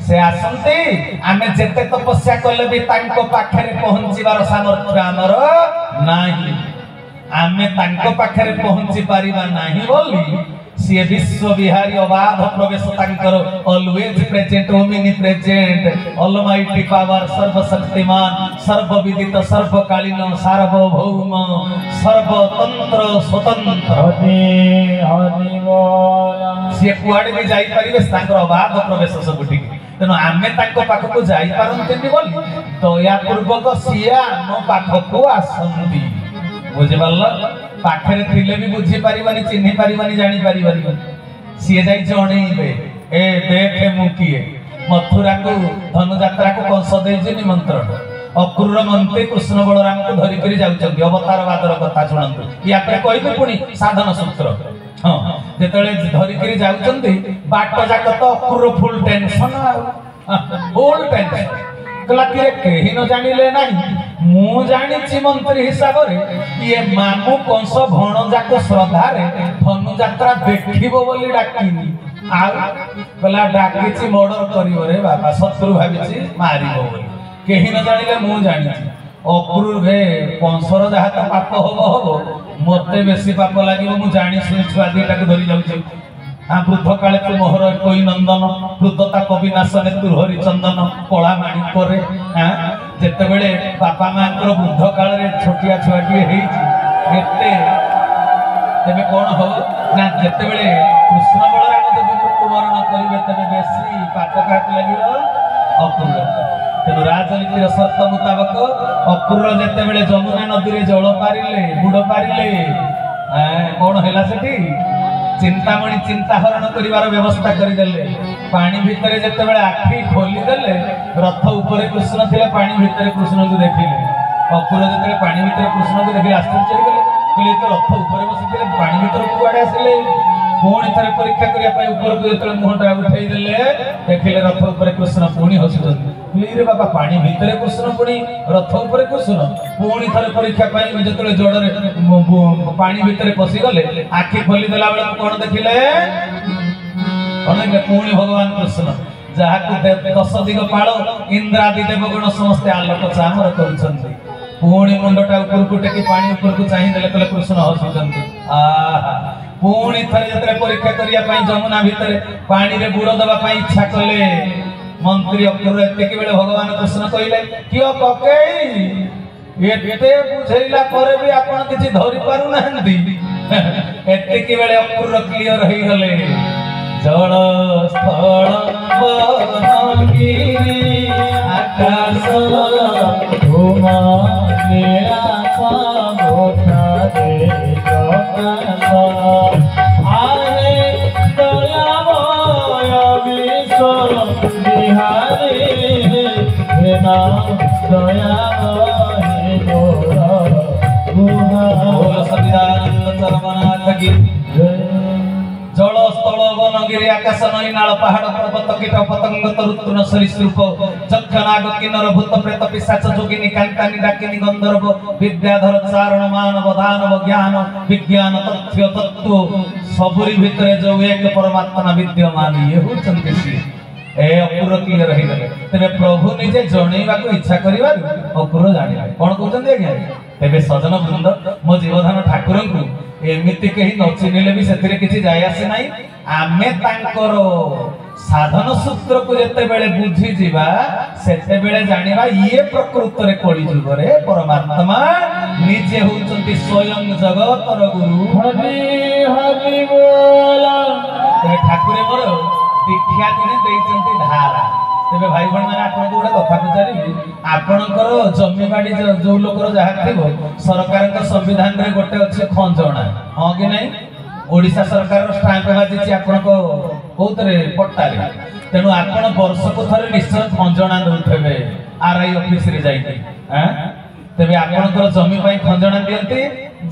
से आसंती आमे जेते तपस्या कले भी तांको पाखरे पहुंचीबार सामर्थ्य आमर नाही आमे तांको पाखरे पहुंची पारिबा नाही बोली सी विश्व विहारी अबाध प्रवेश तांकर always present Omni present almighty power सर्वशक्तिमान सर्वविदित सर्वकालीन सार्वभौम सर्वतंत्र स्वतंत्र सी कुआडे भी जाई परिबे तांकर अबाध प्रवेश सबुठी तेणु आमे तांको पाखकु जाई पारंतेनी बोली दया पूर्वक सिया आम पाखकु आसंती बुझे पारल पाखरे थिले भी बुझी पारिबानी चिन्हि पारिबानी जानि पारिबानी सी जाई जणेइबे ए देखे मु किए मथुरा को धनुयात्रा को कंस देइजे निमंत्रण अक्रूर मंत्री कृष्ण बलराम को धरि करी जाउछन्ती अवतारवादर कथा सुनंतु या पे कहिबे पुनी साधन सूत्र हां जेतले धरि करी जाउछन्ती बाट जाक तो Akrur full tension full tension कला कि केही न जानिले नाही मु जानिछि मंत्री हिसाब रे ये मामू कंस भण जाक श्रद्धा रे धनुयात्रा देखिबो बोली डाकिनी आ कला डाकिछि मर्डर करिवो रे बाबा शत्रु भाबिछि मारिबो बोली केही न जानिले मु जानिछि अक्रूर रे कंसर जहा त पाप होबो होबो मते बेसी पाप लागिबो मु जानि सुनि छुआ दिटा के धरि जाउछि हाँ वृद्ध काले तू मोहर कोई नंदन वृद्धता कवि नाशने तू हरि चंदन कला माणिक रे हाँ जेते बेले बापा मां वृद्ध काल रे छोटिया छुआटी हेते तेबे कोन हो ना जेते बेले कृष्ण बलराम जदि मृत्युवरण करिवे तबे बेसी पाप काट लागिलो अक्रूर तेणु राजनीतिर शर्त मुताबक अक्रूर जेते बेले जमुना नदी रे जल पारिले बुड़ पारिले कोन हैला सेठी चिंतामणि चिंता हरण करिवार व्यवस्था करि देले पानी भितरे जते बेले आखी खोली देले रथ ऊपर कृष्ण थिले पानी भितरे कृष्ण को देखिले अक्रूर जते पानी भितरे कृष्ण को देखि आश्चर्य गेले कहले तो रथ ऊपर बसिले पानी भितर कुआडे आसिले पुणी थरे परीक्षा करिया पय ऊपर को जते मुहटा उठाई देले देखिले रथ ऊपर कृष्ण पुणी हसुछन रे बाबा पानी भितरे कृष्ण पुणी रथ ऊपर कृष्ण पुणी थरे परीक्षा पय जते जोड़रे पानी भितरे पसी गले आखि खोली देला बेला कोन देखिले अनेक पुणी भगवान कृष्ण जहा को 10 दिग पाळो इंद्रादि देवगण समस्त आलोक चामर करूछन्ती पुणी मुंडटा ऊपर को टेकी पानी ऊपर को चाहि देले कले कृष्ण हसुछन्ती आहा पुणी थरे जते परीक्षा करिया पय जमुना भितरे पानी रे बुड़ दबा पय इच्छा कले मंत्री अक्रूर एते के बेले भगवान कृष्ण कहिले कियो ककेई एते बुझैला करे भी आपण किछि धरि पारु नहंती एते के बेले अक्रूर क्लियर होई गले जल स्थल वन गिरि आकाश भूमा नीला समुद्र दे जगत आहे दयामय विश्व बिहारी हे नाम दयामय बोल सच्चिदानंद चरमनाथ की जल स्थल वन गिरि आकाश नई नाल पहाड़ पर्वत कीट पतंग तरुतृण सरीसृप यक्ष नाग किन्नर भूत प्रेत पिशाच जोगिनी कांतानी डाकिनी गंधर्व विद्याधर चारण मानव दानव ज्ञान विज्ञान तथ्य तत्व सबुरी भितरे जो एक परमात्मा विद्यमान ये होचंती सी ए अक्रूर क्लियर रही गले तबे प्रभु निजे जणैबा को इच्छा करिवा अक्रूर जानिबा कोन कहउचंती आज्ञा तबे सजन वृंद मो जीवधान ठाकुर को एमिति कहीं नचिनिले भी सेथिरे किछि जाय आसे नाही आमे तांकर साधन सूत्र को जते बेले बुझी जीवा सेते बेले जानिबा ये प्रकृत रे कोळी जुग रे परमात्मा निजे होचंती स्वयं जगतर गुरु हरि हरि बोल तबे ठाकुरे मोर दीक्षा दिने देइचंती धारा तेबे भाई बहन माने आपन को कथा पचारि आपनकर जमी बाडी जो लोकर जहा थिबो सरकार का संविधान रे गोटे अछि खंजणा हां कि नहीं ओडिसा सरकार रो स्टैंप बाजिछि आपन को कोतरे पट्टा रे तेनु आपन वर्ष को थरे निश्चय खंजणा दउथबे आरआई ऑफिस रे जाई हैं तेबे आपनकर जमी पई खंजणा दियंती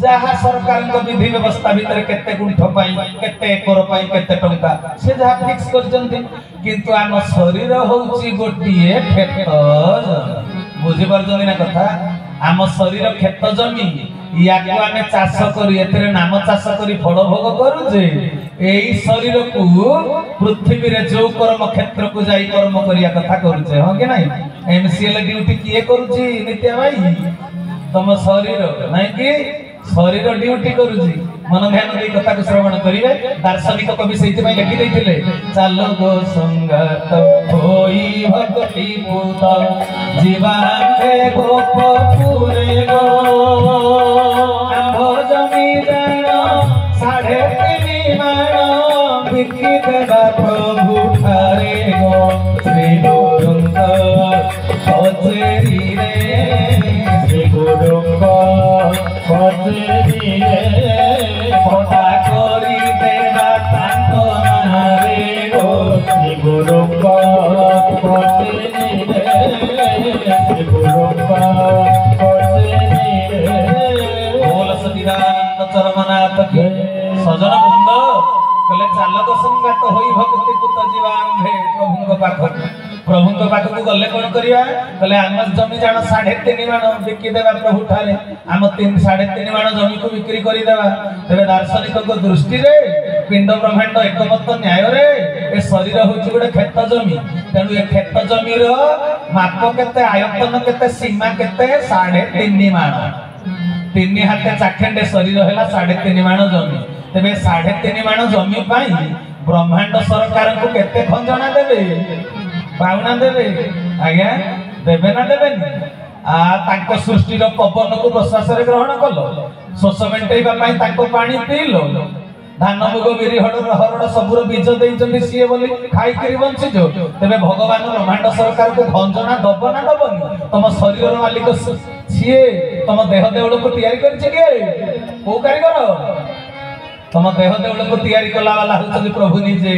जहा सरकार को विधि व्यवस्था भीतर केते गुंठ पाई केते एकर पाई केते टंका से जहा फिक्स करजंती किंतु आम शरीर होउची गोटिए खेत बुझी परजनी ना कथा आम शरीर खेत जमी या को आमे चाष करी एतरे नाम चाष करी फल भोग करू जे एई शरीर को पृथ्वी रे जो कर्म क्षेत्र को जाई कर्म करिया कथा करू जे हो कि नहीं एमसीएल ड्यूटी किए करू छी नित्या भाई तम शरीर नहीं कि शरीर ड्यूटी करू छी मन ध्यान दे कथा को श्रवण करिवे दार्शनिक कवि सेति में लिखि दैथिले चालो गो संगत होई भक्ति पूत जीवांगे गोपपुरे गो आंभ जमी जान 3.5 माण बिकी देवा प्रभु ठारे गो श्री गुरुंग कचेरी रे श्री गुरुंग कचेरी रे फटा करी देवा तांको नारे गो श्री गुरुंग कचेरी रे श्री गुरुंग कचेरी रे बोल सतीदानंद चरमनाथ की सजन बृंद कले चालक संगात होई भक्ति पुत जीवांभे प्रभु पाखक गले कौन करिया कले आम जमी जान 3.5 माण बिकी देवा प्रभु ठारे आम 3.5 माण जमी को बिक्री करी देवा तेबे दार्शनिक को दृष्टि रे पिंड ब्रह्मांड एकमत न्याय रे ए शरीर होची गोटे खेत जमी तेनु ए खेत जमी रो माप केते आयतन केते सीमा केते 3.5 माण 3 हाथे चाखेंडे शरीर हैला 3.5 माण जमी तेबे 3.5 माण जमी पाई ब्रह्मांड सरकार को केते खंजना देबे पाउना देबे आज्ञा देबे ना देबेनी आ तांको सृष्टि रो पवन को प्रश्वास रे ग्रहण कलो शोष मेंटेइबा पई तांको पानी पीलो धान मुग बिरी हरड़ सबुर बीज देइचंदी सिए बोली खाई करी बंचिजो तेबे भगवान ब्रह्मांड सरकार को खंजना दब ना दबनी तम शरीर रो मालिक सिए तम देह देउल को तैयारी करछे के को कारीगर तम देह देउल को तैयारी कला वाला होचली प्रभु निजे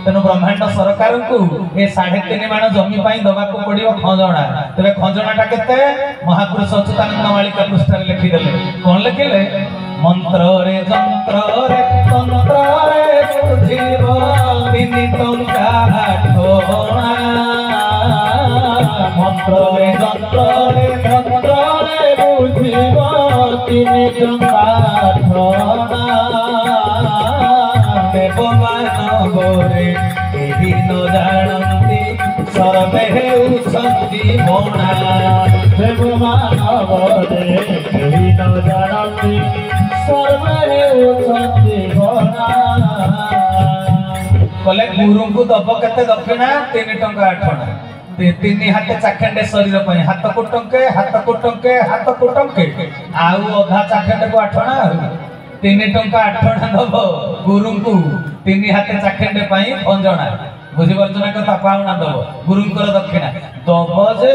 तेनु ब्रह्मांड सरकार को ए 3.5 माण जमी पाई दबा को पड़ियो खंजणा तबे खंजणाटा केते महापुरुष अच्युतानंद मालिका पृष्ठ रे लिखि देले कोन लिखिले मंत्र रे जंत्र रे तंत्र रे बुझिब तिनि टंका ठोणा मंत्र रे जंत्र रे तंत्र रे बुझिब तिनि टंका ठोणा देव मानवरे एही न जानती सर्वे हेउछंती भोणा देव मानवरे एही न जानती सर्वे हेउछंती भोणा कले गुरु को दब केते दक्षिणा 3 टंका 8 आना 3 हाथे चाखेंडे शरीर पई हाथ को टंके हाथ को टंके हाथ को टंके आउ अधा चाखेंडे को 8 आना 3 टंका 8 आना दब गुरु को 3 हाथे चाखेंडे पई खंजणा बुझी परछना कथा पाउना दब गुरुंकर दक्षिणा दब जे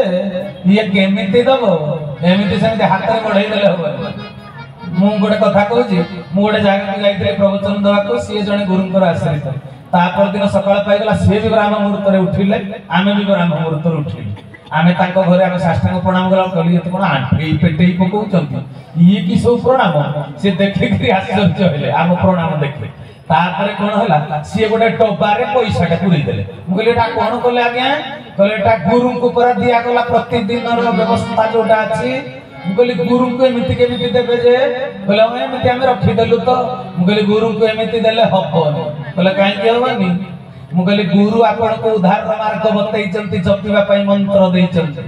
ये केमिति दब एमिति सेमिति हाथ रे बढ़ाई देले हो मु गोटे कथा कहूची मु गोटे जागा को जाइतले प्रवचन दवा को सी जने गुरुंकर आश्रित तापर दिन सकाळ पाइगला से भी ब्राह्म मुहूर्त रे उठिले आमे भी ब्राह्म मुहूर्त रे उठिले आमे तांको घरे आमे साष्टांग प्रणाम गला कली एत कोन आंठी पेटेई पकोउचंती ये कि सब प्रणाम से देखि कि आश्चर्य हेले आम प्रणाम देखि तापर कोन होला से गोटे टोबा रे पैसाटा पुरी देले मु कहले एटा कोन कहले आज्ञा कहले एटा गुरु को पर दिया गला प्रतिदिन रो व्यवस्था जोटा अछि मु कहले गुरु को एमिति केमिति देबे जे कहले हम एमिति हम रखि देलु तो मु कहले गुरु को एमिति देले हबनी कहले काई के हबनी मु कहले गुरु आपन को उद्धार मार्ग बतैचंती जपिबा पई मंत्र दैचंती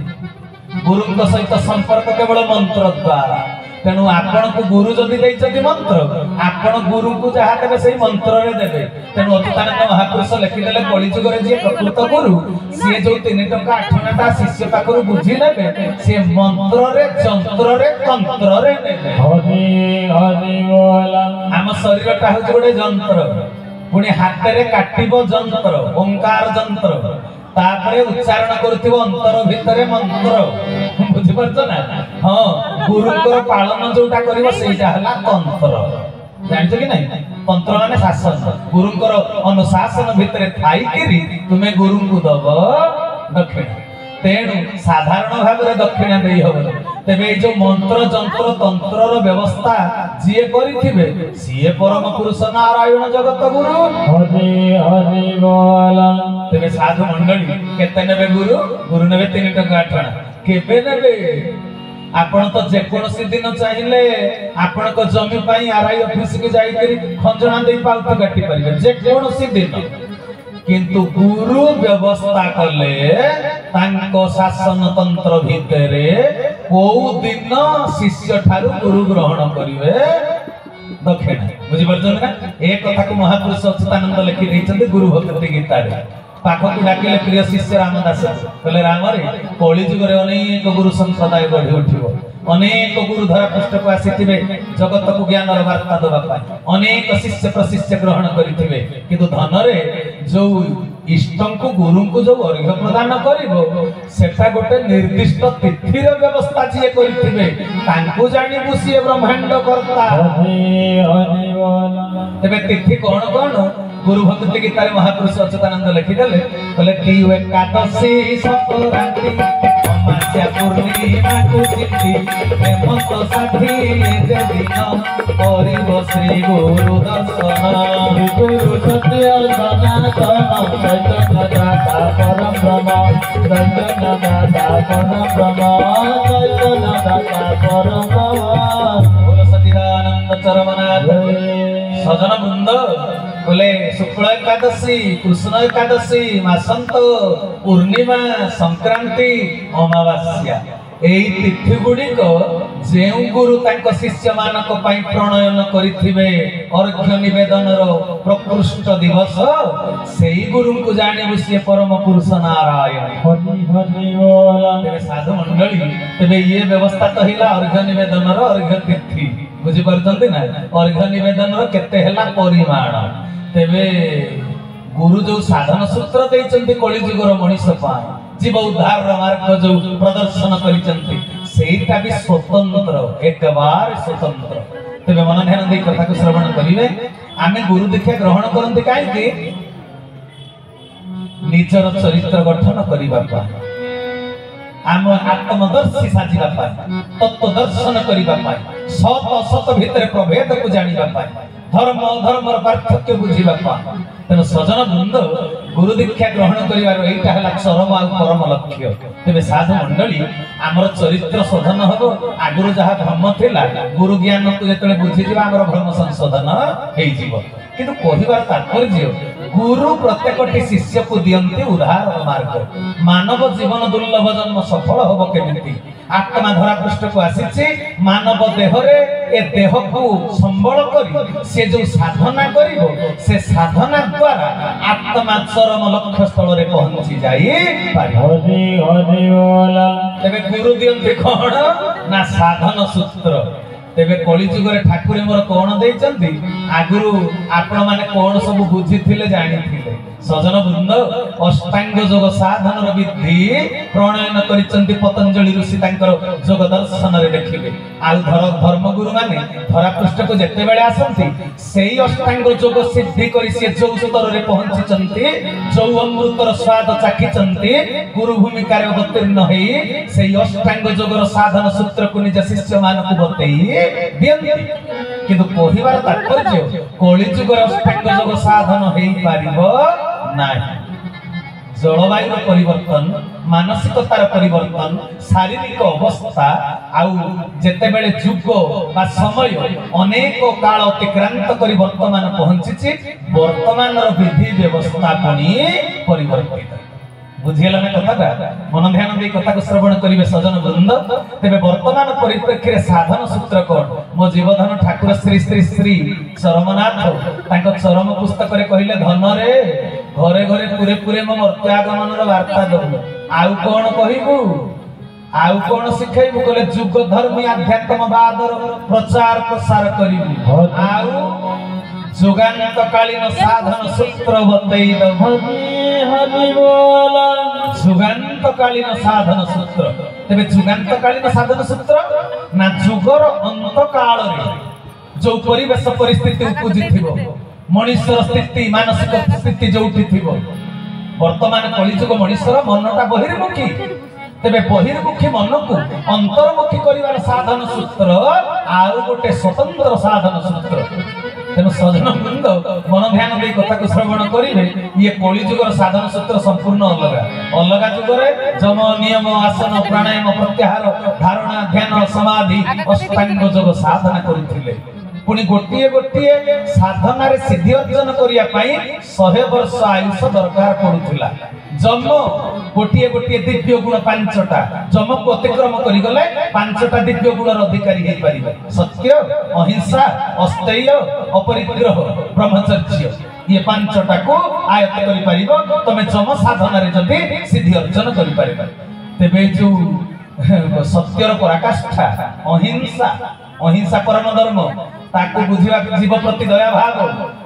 गुरु को सहित संपर्क केवल मंत्र द्वारा तेनु आपन को गुरु जदि दैचंती मंत्र आपन गुरु को जहा देबे सेही मंत्र रे देबे तेनु अच्युतानंद महापुरुष लिखि देले कलिजुग रे जे प्रकृत गुरु से जो 3 टंका 8 आना शिष्य पाखरु बुझी नेबे से मंत्र रे जंत्र रे तंत्र रे नेबे हरि हरि बोला हम शरीर ता हो गोटे जंत्र पुणी हाथ रे काटिबो जंत्र ओंकार जंत्र तापरे उच्चारण करथिबो अंतर भितरे मंत्र बुझि परछ ना हां गुरुकर पालन जोटा करिवो सेटा हला तंत्र जानछ कि नहीं तंत्र माने शासन गुरुकर अनुशासन भितरे थाई केरी तुमे गुरु को दबो दक्षिण तेणु साधारण भाव रे दक्षिणा देई हबो तेबे जो मंत्र जंत्र तंत्र रो व्यवस्था जिए करिथिबे सिए परम पुरुष नारायण जगत गुरु हरि हरि बोला तेबे साधु मंडली केते नेबे गुरु गुरु नेबे 3 टंका 8 आना केबे नेबे आपण तो जेकोसी दिन चाहिए आपण को जमी पाई आरआई ऑफिस के जाई करी खंजणा दे पाउत काटी परिबे जेकोसी दिन किंतु गुरु व्यवस्था कले तांको शासन तंत्र भितरे को दिन शिष्य ठारू गुरु ग्रहण करिवे दक्षिणा बुझी परछन ना एक कथा को महापुरुष अच्युतानंद लिखि दैछन्ते गुरु भक्ति गीता रे पाखक डाकिले प्रिय शिष्य रामदास कहले राम रे कली जुग रे अनेक गुरु संप्रदाय गढ़ी उठिबो अनेक गुरु धरा पृष्ठ को आसीथिबे जगत को ज्ञान र वार्ता दबा पाई अनेक शिष्य प्रशिष्य ग्रहण करिथिबे किंतु धन रे जो इष्टं को गुरु को जो अर्घ्य प्रदान करिवो सेटा गोटे निर्दिष्ट तिथि र व्यवस्था जे करिथिबे तांको जानिबु सिए ब्रह्मांड कर्ता तबे तिथि कोन कोन गुरु भक्ति गीता रे महापुरुष अच्युतानंद लिखि देले कहले ती एकादशी संक्रांति अमास्या पूर्णिमा को तिथि हेमंत साठी जे दिन करिब श्री गुरु दर्शन गुरु सत्य सनातन चैतन्य दाता परम ब्रह्म चैतन्य दाता परम ब्रह्म चैतन्य दाता परम ब्रह्म बोलो सच्चिदानंद चरमनाथ सजन वृंद बोले शुक्ल एकादशी कृष्ण एकादशी मासंत पूर्णिमा संक्रांति अमावास्या एई तिथि गुड़िक जे गुरु तांको शिष्य मानक पई प्रणयन करिथिबे अर्घ्य निवेदन रो प्रकृष्ट दिवस सेई गुरु को जानिबु से परम पुरुष नारायण हरि हरि बोल तेरे साधु मंडली तेबे ये व्यवस्था कहिला अर्घ्य निवेदन रो अर्घ्य तिथि बुझी परछन्ती ना अर्घ्य निवेदन रो केते हला परिमाण तेबे गुरु जो साधन सूत्र देइचंती कली जुगर मनुष्य पाए जीव उद्धार मार्ग जो प्रदर्शन करिचंती सेटा भी स्वतंत्र एक बार स्वतंत्र तेबे मन ध्यान दे कथा को श्रवण करिवे आमे गुरु दीक्षा ग्रहण करंती काई कि निजर चरित्र गठन करिबा पाए आम आत्मदर्शी साजिबा पाए तत्व दर्शन करिबा पाए सत असत भितर प्रभेद को जानिबा पाए धर्म अधर्म पार्थक्य बुझिबा पाए तेणु सजन वृंद गुरु दीक्षा ग्रहण करिवार एटा हला चरम आ परम लक्ष्य तेबे साधु मंडली आमर चरित्र शोधन हबो आगुरु जहा भ्रम थिला गुरु ज्ञान को जेतले बुझि जिबा आमर भ्रम संशोधन हेइ जिवो किंतु कहिबार तात्पर्य गुरु प्रत्येकटी शिष्य को दियंती उद्धार मार्ग मानव जीवन दुर्लभ जन्म सफल हबो केमिति आत्मा धरा पृष्ठ को आसीछि मानव देह रे ए देह को संबल करी से जो साधना करिवो से साधना द्वारा आत्मा चरम लक्ष्य स्थल रे पहुंची जाई पारि हरि हरि बोला तबे गुरु दियंती कोन ना साधन सूत्र तेबे कली जुग रे ठाकुर मोर कोन देइचंती आगुरु आपण माने कोन सब बुझी थिले जानि थिले सजन वृंद अष्टांग योग साधन रो विधि प्रणयन करिचंती पतंजलि ऋषि तांकर योग दर्शन रे देखिबे आ धर्म गुरु माने धरा पृष्ठ को जते बेले आसंती सेही अष्टांग योग सिद्धि करी से जो स्तर रे पहुंचीचंती जो अमृतर स्वाद चाखीचंती गुरु भूमिका रे अवतीर्ण हेई सेही अष्टांग योग रो साधन सूत्र को निज शिष्य मान को बतेई दियंती किंतु कहिबार तात्पर्य कली जुग रे अष्टांग योग साधन हेई पारिबो नाही जलवायु परिवर्तन मानसिकतार परिवर्तन शारीरिक अवस्था आउ जेते बेले जुग बा समय अनेक काल अतिक्रांत करी वर्तमान पहुंची वर्तमान विधि व्यवस्था पनि परिवर्तित बुझियला ना कथाटा मन ध्यान दे कथा को श्रवण करिवे सजन वृंद तेबे वर्तमान परिप्रेक्षी रे साधन सूत्र कोन मो जीवधन ठाकुर श्री श्री श्री चरमनाथ तांको चरम पुस्तक रे कहिले धन रे घरे घरे पुरे पुरे मो मर्त्यागमन रो वार्ता दबु आउ कोन कहिबु आउ कोन सिखैबु कहले जुग धर्म आध्यात्मवाद रो प्रचार प्रसार करिबु आउ जुगांत कालीन साधन सूत्र बतई हरि बोला जुगांत कालीन साधन सूत्र तेबे जुगांत कालीन साधन सूत्र ना जुगर अंत काल रे जो परिवेश परिस्थिति उपजिथिबो मनुष्यर स्थिति मानसिक स्थिति जोठी थिबो वर्तमान कलिजुग मनुष्यर मनटा बहिर्मुखी तेबे बहिर्मुखी मन को अंतर्मुखी करिवार साधन सूत्र आउ गोटे स्वतंत्र साधन सूत्र तेणु सजन वृंद मन ध्यान दे कथा को श्रवण करिवे ये कलिजुगर साधन सूत्र संपूर्ण अलग अलगा जुगरे जम नियम आसन प्राणायाम प्रत्याहार धारणा ध्यान समाधि अष्टांग योग साधना करथिले पुणी गोटे गोटे साधना रे सिद्धि अर्जन करिया पई 100 वर्ष आयुष दरकार पड़ुथिला जम गोटे गोटे दिव्य गुण पांचटा जम को अतिक्रम करि गले पांचटा दिव्य गुणर अधिकारी हे परिबे सत्य अहिंसा अस्थेय अपरिग्रह ब्रह्मचर्य ये पांचटा को आयत्त करि परिबो तमे जम साधना रे जति सिद्धि अर्जन करि परिबे तेबे जो सत्यर पराकाष्ठा अहिंसा अहिंसा परम धर्म ताको बुझिबा जीव प्रति दया भाव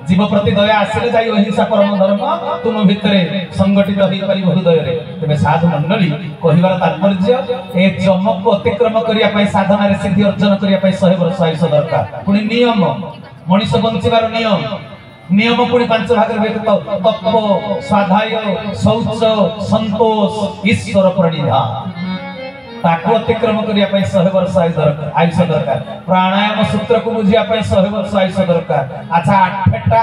जीव प्रति दया आसिले जाई अहिंसा परम धर्म तुम भितरे संगठित होई पारि हृदय रे तबे साधु मंडली कहिबार तात्पर्य ए जम को अतिक्रम करिया पई साधना रे सिद्धि अर्जन करिया पई 100 वर्ष आयुष दरकार पुनी नियम मनीष बंचिबार नियम पुणी 5 भाग रे व्यक्त तप स्वाध्याय शौच संतोष ईश्वर प्रणिधान ताको अतिक्रम करिया पई 100 वर्ष आयुष दरकार प्राणायाम सूत्र को बुझिया पई 100 वर्ष आयुष दरकार अच्छा 8टा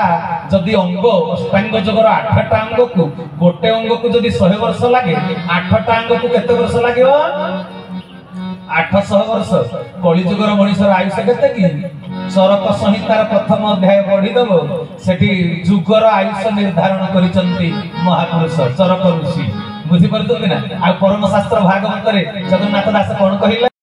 जदी अंग अष्टांग योगर 8टा अंग को गोटे अंग को जदी 100 वर्ष लागे 8टा अंग को केते वर्ष लागियो 800 वर्ष कली जुगर मनुष्यर आयुष केते की चरक संहितार प्रथम अध्याय पढ़ी दबो सेठी जुगर आयुष निर्धारण करिसंती महापुरुष चरक ऋषि बुझी परतो कि ना आ परम शास्त्र भागवत रे जगन्नाथ दास कोन कहिला